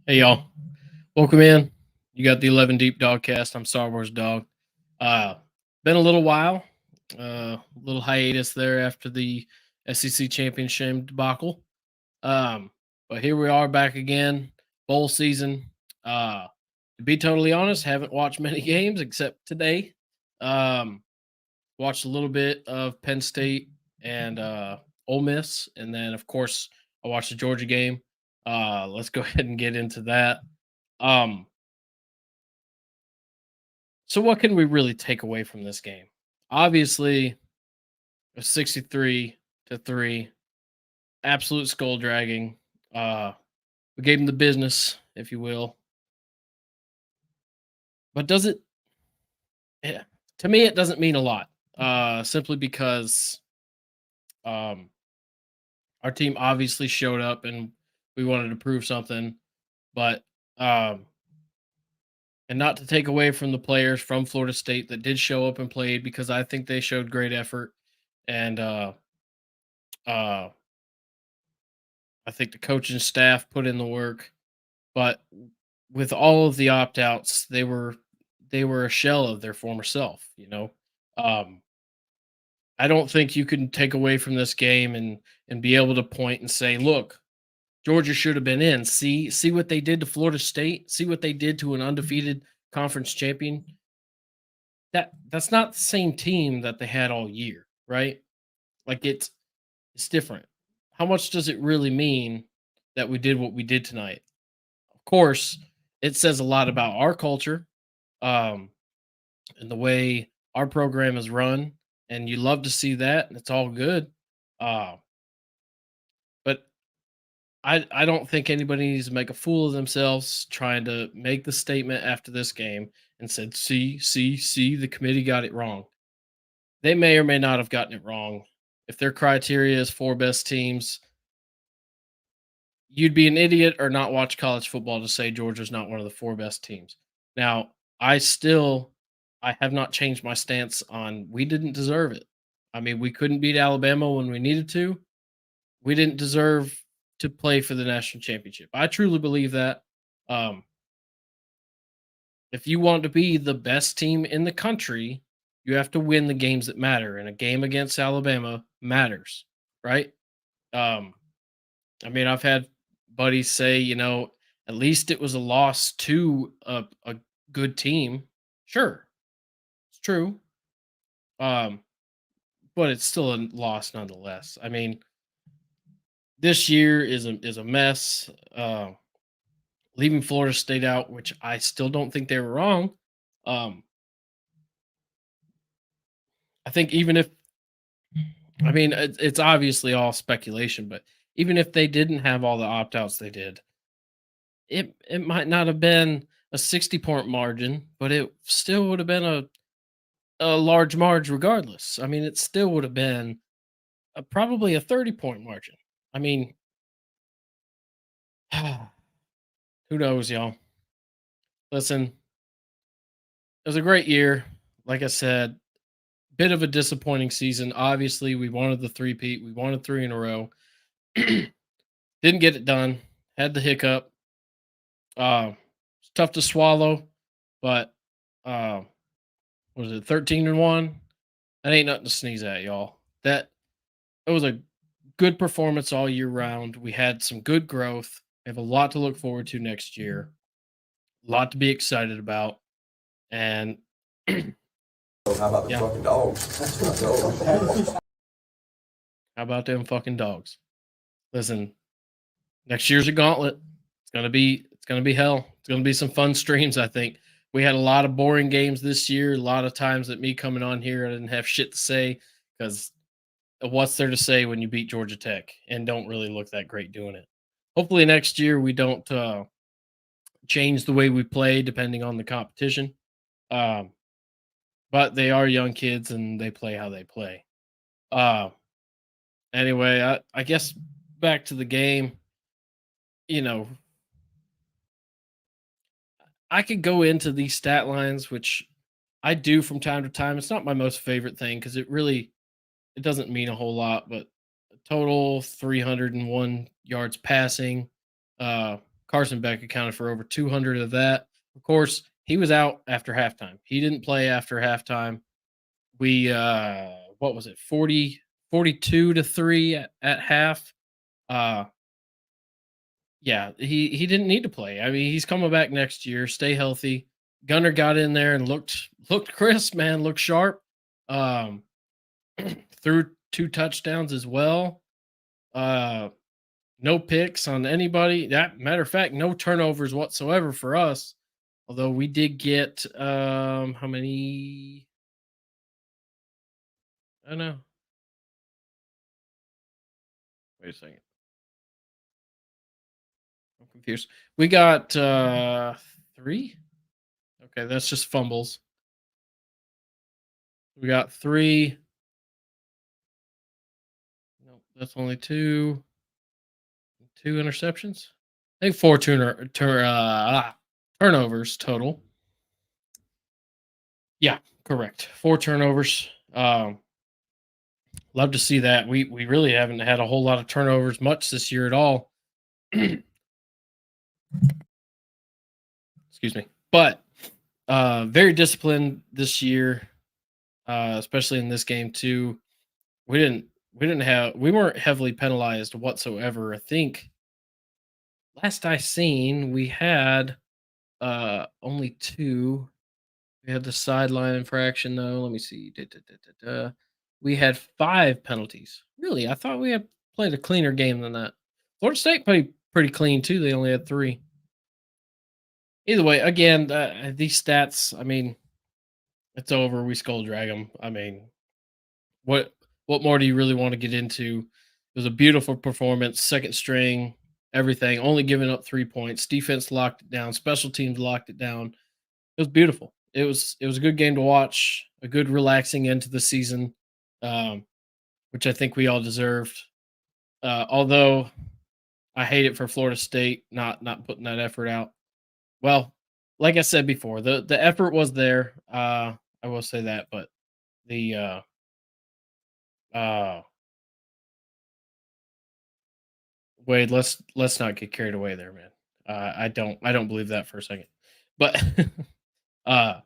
Hey y'all, welcome in. You got the 11 Deep Dogcast. I'm Star Wars Dog. Uh, been a little while, little hiatus there after the SEC championship debacle. Um, but here we are back again, bowl season. Uh, to be totally honest, haven't watched many games except today. Um, watched a little bit of Penn State and Ole Miss, and then of course I watched the Georgia game. Let's go ahead and get into that. Um, so what can we really take away from this game? Obviously, a 63 to 3, absolute skull dragging. We gave them the business, if you will. But does it eh, to me it doesn't mean a lot. Simply because um our team obviously showed up and we wanted to prove something, but um and not to take away from the players from Florida State that did show up and played because I think they showed great effort and uh I think the coaching staff put in the work, but with all of the opt outs, they were a shell of their former self. Um, I don't think you can take away from this game and be able to point and say, look, Georgia should have been in. See what they did to Florida State. See what they did to an undefeated conference champion. That's not the same team that they had all year, right? Like it's different. How much does it really mean that we did what we did tonight? Of course, it says a lot about our culture, um, and the way our program is run, and you love to see that, and it's all good. Uh, but I don't think anybody needs to make a fool of themselves trying to make the statement after this game and said, see, the committee got it wrong. They may or may not have gotten it wrong. If their criteria is four best teams, you'd be an idiot or not watch college football to say Georgia's not one of the four best teams. Now, I have not changed my stance on we didn't deserve it. I mean, we couldn't beat Alabama when we needed to. We didn't deserve to play for the national championship. I truly believe that. Um, if you want to be the best team in the country, you have to win the games that matter, and a game against Alabama matters, right? Um, I mean, I've had buddies say, at least it was a loss to a good team. Sure, it's true. Um, but it's still a loss nonetheless. I mean, this year is a mess. Leaving Florida State out, which I still don't think they were wrong. Um, I think even if I mean it's obviously all speculation, but even if they didn't have all the opt outs they did, it might not have been a 60-point margin, but it still would have been a large margin regardless. I mean, it still would have been probably a 30-point margin. I mean, who knows, y'all? Listen, it was a great year. Like I said, bit of a disappointing season. Obviously, we wanted the three-peat. We wanted three in a row. Didn't get it done. Had the hiccup. It's tough to swallow, but uh, was it 13-1? That ain't nothing to sneeze at, y'all. That it was a good performance all year round. We had some good growth. We have a lot to look forward to next year. A lot to be excited about. And How about the yeah, fucking dogs? That's what I told how about them fucking dogs? Listen, next year's a gauntlet. It's gonna be hell. It's gonna be some fun streams, I think. We had a lot of boring games this year. A lot of times that me coming on here, I didn't have shit to say because what's there to say when you beat Georgia Tech and don't really look that great doing it? Hopefully next year we don't change the way we play depending on the competition. Um, but they are young kids and they play how they play. Uh, anyway, I guess back to the game. You know, I could go into these stat lines, which I do from time to time. It's not my most favorite thing because it doesn't mean a whole lot. But total 301 yards passing, uh, Carson Beck accounted for over 200 of that. Of course, he was out after halftime. He didn't play after halftime. We what was it? 42-3 at half. Uh yeah, he didn't need to play. I mean, he's coming back next year. Stay healthy. Gunner got in there and looked crisp, man, looked sharp. Um threw 2 touchdowns as well. Uh no picks on anybody. That matter of fact, no turnovers whatsoever for us. Although we did get how many? I don't know. Wait a second. I'm confused. We got 3. Okay, that's just fumbles. We got 3. No, that's only 2. 2 interceptions. I think 4 turnovers total. Yeah, correct. 4 turnovers. Love to see that. We really haven't had a whole lot of turnovers much this year at all. Excuse me. But very disciplined this year, especially in this game too. We weren't heavily penalized whatsoever. I think last I seen we had only 2. We had the sideline infraction though. Let me see. We had 5 penalties. Really? I thought we had played a cleaner game than that. Florida State played pretty clean too. They only had 3. Either way, again, these stats. I mean, it's over. We skull drag them. I mean, what what more do you really want to get into? It was a beautiful performance. Second string, everything. Only giving up 3 points. Defense locked it down. Special teams locked it down. It was beautiful. It was a good game to watch. A good relaxing end to the season, um, which I think we all deserved. Although I hate it for Florida State not putting that effort out. Well, like I said before, the effort was there. I will say that, but the uh Wade, let's not get carried away there, man. I don't believe that for a second. But uh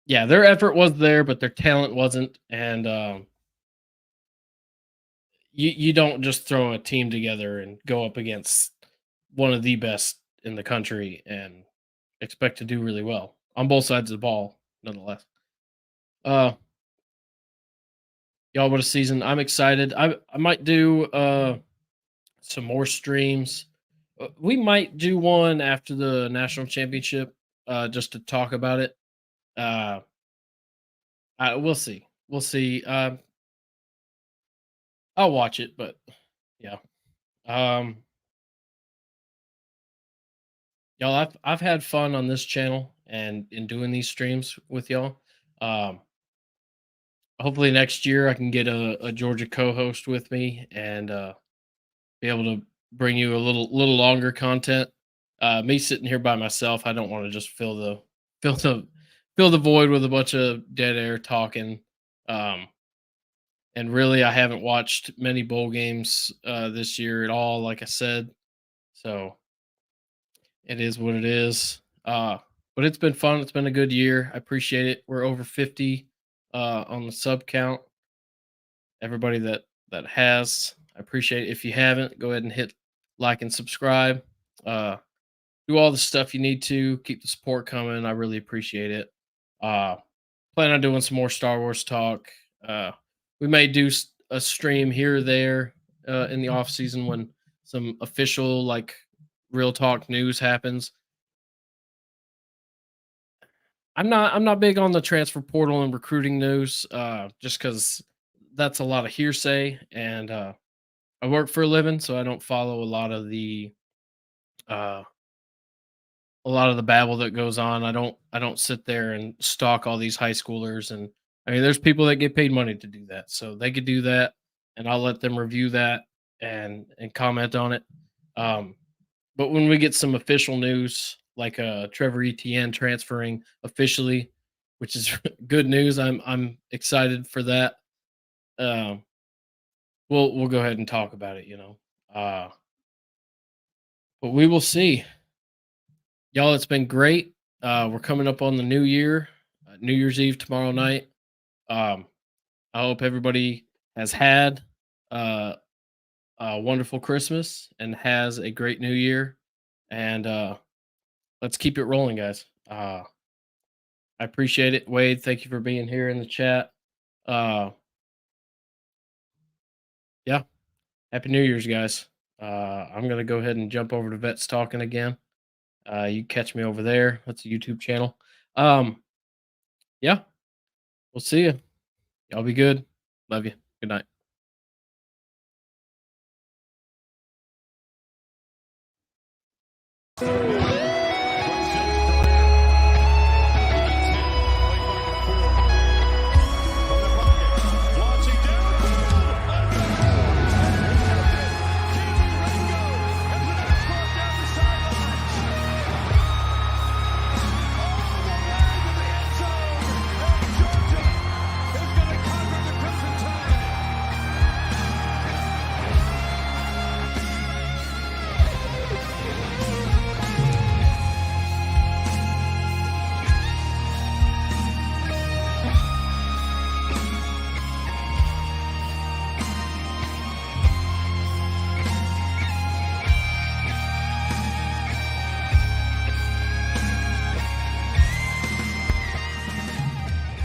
yeah, their effort was there, but their talent wasn't. And you don't just throw a team together and go up against one of the best in the country and expect to do really well on both sides of the ball, nonetheless. Uh y'all, what a season. I'm excited. I might do some more streams. We might do one after the national championship, just to talk about it. Uh, we'll see. We'll see. I'll watch it, but yeah. Um, y'all, I've had fun on this channel and in doing these streams with y'all. Um, hopefully next year I can get a Georgia co-host with me and be able to bring you a little longer content. Me sitting here by myself, I don't want to just fill the fill the void with a bunch of dead air talking. Um, and really, I haven't watched many bowl games this year at all. Like I said, so it is what it is. But it's been fun. It's been a good year. I appreciate it. We're over 50 on the sub count. Everybody that has, I appreciate it. If you haven't, go ahead and hit like and subscribe. Uh, do all the stuff you need to keep the support coming. I really appreciate it. Uh, plan on doing some more Star Wars talk. We may do a stream here or there in the off season when some official like real talk news happens. I'm not big on the transfer portal and recruiting news, just because that's a lot of hearsay, and I work for a living, so I don't follow uh, a lot of the babble that goes on. I don't sit there and stalk all these high schoolers, and I mean there's people that get paid money to do that. So they could do that and I'll let them review that and comment on it. Um but when we get some official news like Trevor Etienne transferring officially, which is good news, I'm excited for that. Um we'll go ahead and talk about it, you know. Uh But we will see. Y'all, it's been great. We're coming up on the new year, New Year's Eve tomorrow night. I hope everybody has had uh, a wonderful Christmas and has a great new year. And let's keep it rolling, guys. I appreciate it. Wade, thank you for being here in the chat. Yeah. Happy New Year's, guys. I'm going to go ahead and jump over to Vets Talking again. You catch me over there. That's a YouTube channel. Yeah. We'll see you. Y'all be good. Love you. Good night.